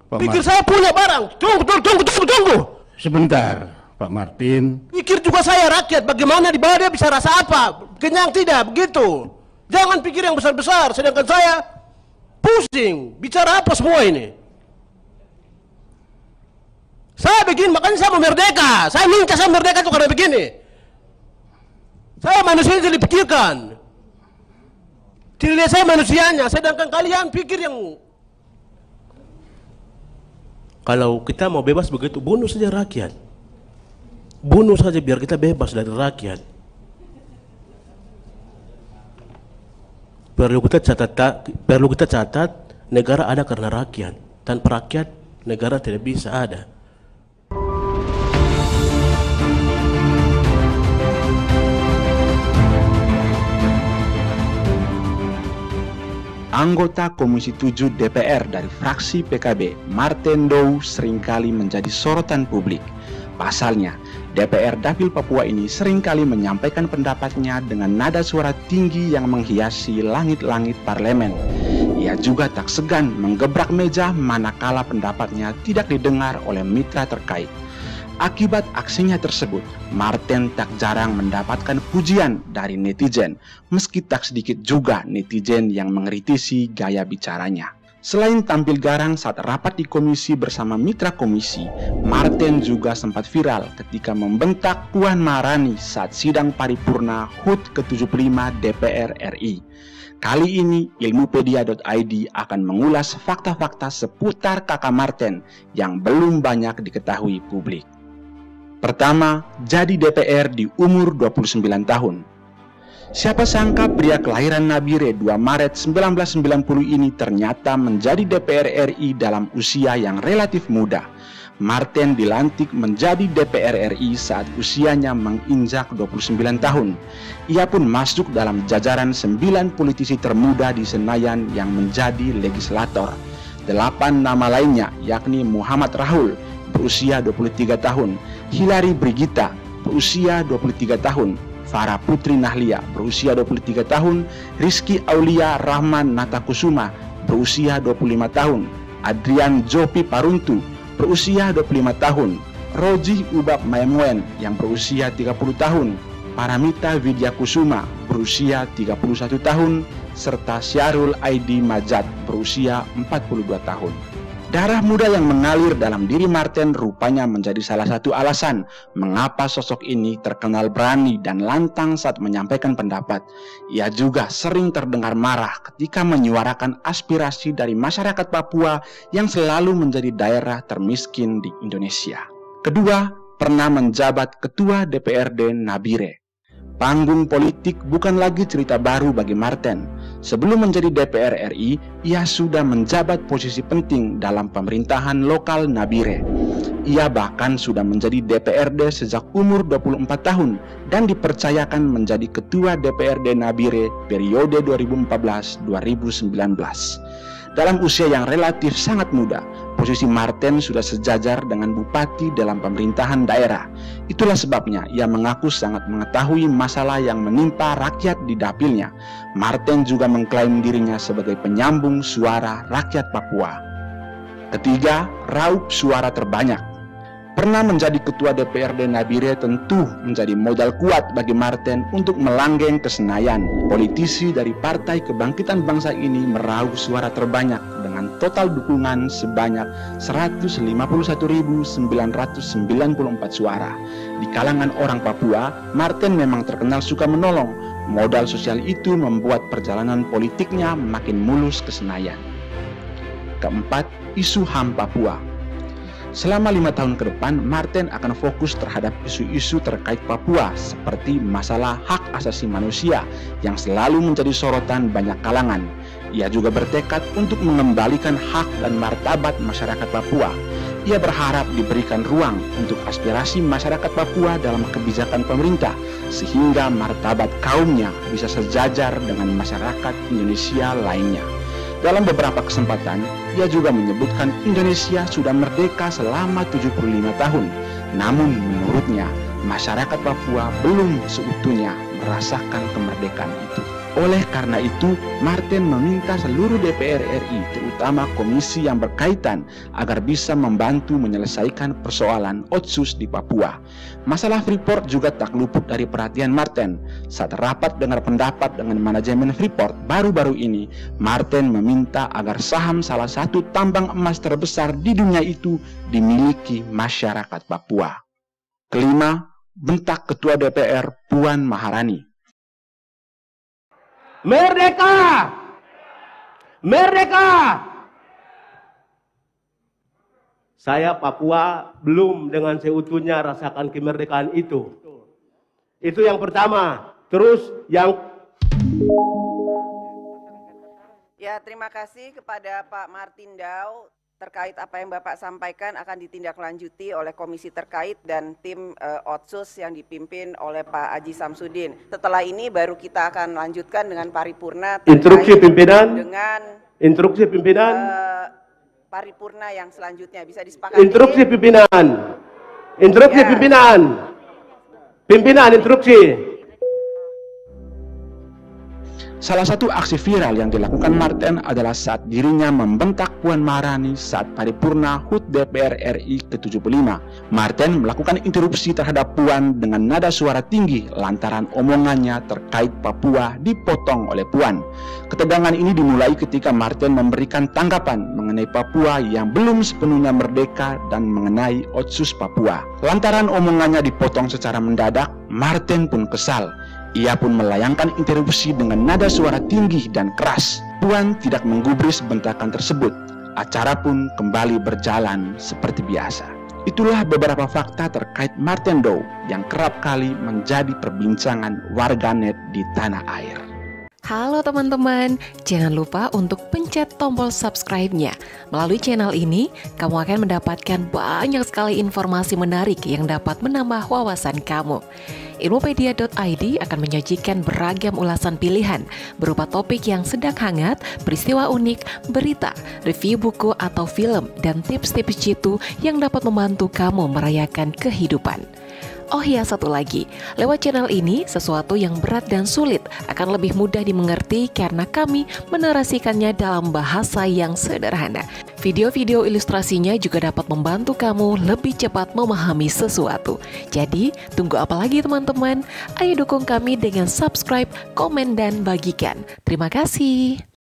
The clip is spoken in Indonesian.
Pak Pikir saya punya barang. Tunggu. Sebentar, Pak Martin. Pikir juga saya rakyat. Bagaimana di bawah dia bisa rasa apa? Kenyang tidak, begitu. Jangan pikir yang besar-besar. Sedangkan saya pusing. Bicara apa semua ini? Saya begini, makanya saya mau merdeka. Saya minta saya merdeka itu karena begini. Saya manusia yang dipikirkan. Tidak lihat saya manusianya. Sedangkan kalian pikir yang... Kalau kita mau bebas begitu, bunuh saja rakyat. Bunuh saja biar kita bebas dari rakyat. Perlu kita catat, negara ada karena rakyat. Tanpa rakyat, negara tidak bisa ada. Anggota Komisi 7 DPR dari fraksi PKB, Martin Dow, seringkali menjadi sorotan publik. Pasalnya, DPR Dapil Papua ini seringkali menyampaikan pendapatnya dengan nada suara tinggi yang menghiasi langit-langit parlemen. Ia juga tak segan menggebrak meja manakala pendapatnya tidak didengar oleh mitra terkait. Akibat aksinya tersebut, Martin tak jarang mendapatkan pujian dari netizen, meski tak sedikit juga netizen yang mengkritisi gaya bicaranya. Selain tampil garang saat rapat di komisi bersama mitra komisi, Martin juga sempat viral ketika membentak Puan Maharani saat sidang paripurna HUT ke-75 DPR RI. Kali ini ilmupedia.id akan mengulas fakta-fakta seputar kakak Martin yang belum banyak diketahui publik. Pertama, jadi DPR di umur 29 tahun. Siapa sangka pria kelahiran Nabire 2 Maret 1990 ini ternyata menjadi DPR RI dalam usia yang relatif muda. Martin dilantik menjadi DPR RI saat usianya menginjak 29 tahun. Ia pun masuk dalam jajaran 9 politisi termuda di Senayan yang menjadi legislator. 8 nama lainnya yakni Muhammad Rahul berusia 23 tahun, Hilary Brigita berusia 23 tahun, Farah Putri Nahlia berusia 23 tahun, Rizky Aulia Rahman Natakusuma berusia 25 tahun, Adrian Jopi Paruntu berusia 25 tahun, Roji Ubab Maemwen yang berusia 30 tahun, Paramita Widyakusuma berusia 31 tahun, serta Syarul Aidi Majad berusia 42 tahun. Darah muda yang mengalir dalam diri Martin rupanya menjadi salah satu alasan mengapa sosok ini terkenal berani dan lantang saat menyampaikan pendapat. Ia juga sering terdengar marah ketika menyuarakan aspirasi dari masyarakat Papua yang selalu menjadi daerah termiskin di Indonesia. Kedua, pernah menjabat Ketua DPRD Nabire. Panggung politik bukan lagi cerita baru bagi Martin. Sebelum menjadi DPR RI, ia sudah menjabat posisi penting dalam pemerintahan lokal Nabire. Ia bahkan sudah menjadi DPRD sejak umur 24 tahun dan dipercayakan menjadi Ketua DPRD Nabire periode 2014-2019. Dalam usia yang relatif sangat muda, posisi Martin sudah sejajar dengan bupati dalam pemerintahan daerah. Itulah sebabnya ia mengaku sangat mengetahui masalah yang menimpa rakyat di dapilnya. Martin juga mengklaim dirinya sebagai penyambung suara rakyat Papua. Ketiga, raup suara terbanyak. Pernah menjadi Ketua DPRD Nabire tentu menjadi modal kuat bagi Martin untuk melanggeng ke Senayan. Politisi dari Partai Kebangkitan Bangsa ini meraup suara terbanyak dengan total dukungan sebanyak 151.994 suara. Di kalangan orang Papua, Martin memang terkenal suka menolong. Modal sosial itu membuat perjalanan politiknya makin mulus ke Senayan. Keempat, isu HAM Papua. Selama 5 tahun ke depan, Martin akan fokus terhadap isu-isu terkait Papua seperti masalah hak asasi manusia yang selalu menjadi sorotan banyak kalangan. Ia juga bertekad untuk mengembalikan hak dan martabat masyarakat Papua. Ia berharap diberikan ruang untuk aspirasi masyarakat Papua dalam kebijakan pemerintah, sehingga martabat kaumnya bisa sejajar dengan masyarakat Indonesia lainnya. Dalam beberapa kesempatan, ia juga menyebutkan Indonesia sudah merdeka selama 75 tahun. Namun menurutnya, masyarakat Papua belum seutuhnya merasakan kemerdekaan itu. Oleh karena itu, Martin meminta seluruh DPR RI, terutama komisi yang berkaitan agar bisa membantu menyelesaikan persoalan Otsus di Papua. Masalah Freeport juga tak luput dari perhatian Martin. Saat rapat dengar pendapat dengan manajemen Freeport baru-baru ini, Martin meminta agar saham salah satu tambang emas terbesar di dunia itu dimiliki masyarakat Papua. Kelima, bentak Ketua DPR Puan Maharani. Merdeka! Merdeka! Saya Papua belum dengan seutuhnya rasakan kemerdekaan itu. Itu yang pertama. Terus yang... Ya, terima kasih kepada Pak Martin Dau. Terkait apa yang Bapak sampaikan akan ditindaklanjuti oleh komisi terkait dan tim Otsus yang dipimpin oleh Pak Aji Samsudin. Setelah ini baru kita akan lanjutkan dengan paripurna. Instruksi pimpinan. Dengan instruksi pimpinan. Paripurna yang selanjutnya bisa disepakati. Instruksi pimpinan. Instruksi ya. Pimpinan. Pimpinan instruksi. Salah satu aksi viral yang dilakukan Martin adalah saat dirinya membentak Puan Maharani saat paripurna HUT DPR RI ke-75. Martin melakukan interupsi terhadap Puan dengan nada suara tinggi lantaran omongannya terkait Papua dipotong oleh Puan. Ketegangan ini dimulai ketika Martin memberikan tanggapan mengenai Papua yang belum sepenuhnya merdeka dan mengenai Otsus Papua. Lantaran omongannya dipotong secara mendadak, Martin pun kesal. Ia pun melayangkan interupsi dengan nada suara tinggi dan keras. Puan tidak menggubris bentakan tersebut. Acara pun kembali berjalan seperti biasa. Itulah beberapa fakta terkait Martin Dau yang kerap kali menjadi perbincangan warganet di tanah air. Halo teman-teman, jangan lupa untuk pencet tombol subscribe-nya. Melalui channel ini, kamu akan mendapatkan banyak sekali informasi menarik yang dapat menambah wawasan kamu. Ilmupedia.id akan menyajikan beragam ulasan pilihan berupa topik yang sedang hangat, peristiwa unik, berita, review buku atau film, dan tips-tips jitu yang dapat membantu kamu merayakan kehidupan. Oh ya, satu lagi, lewat channel ini sesuatu yang berat dan sulit akan lebih mudah dimengerti karena kami menarasikannya dalam bahasa yang sederhana. Video-video ilustrasinya juga dapat membantu kamu lebih cepat memahami sesuatu. Jadi, tunggu apa lagi teman-teman? Ayo dukung kami dengan subscribe, komen, dan bagikan. Terima kasih.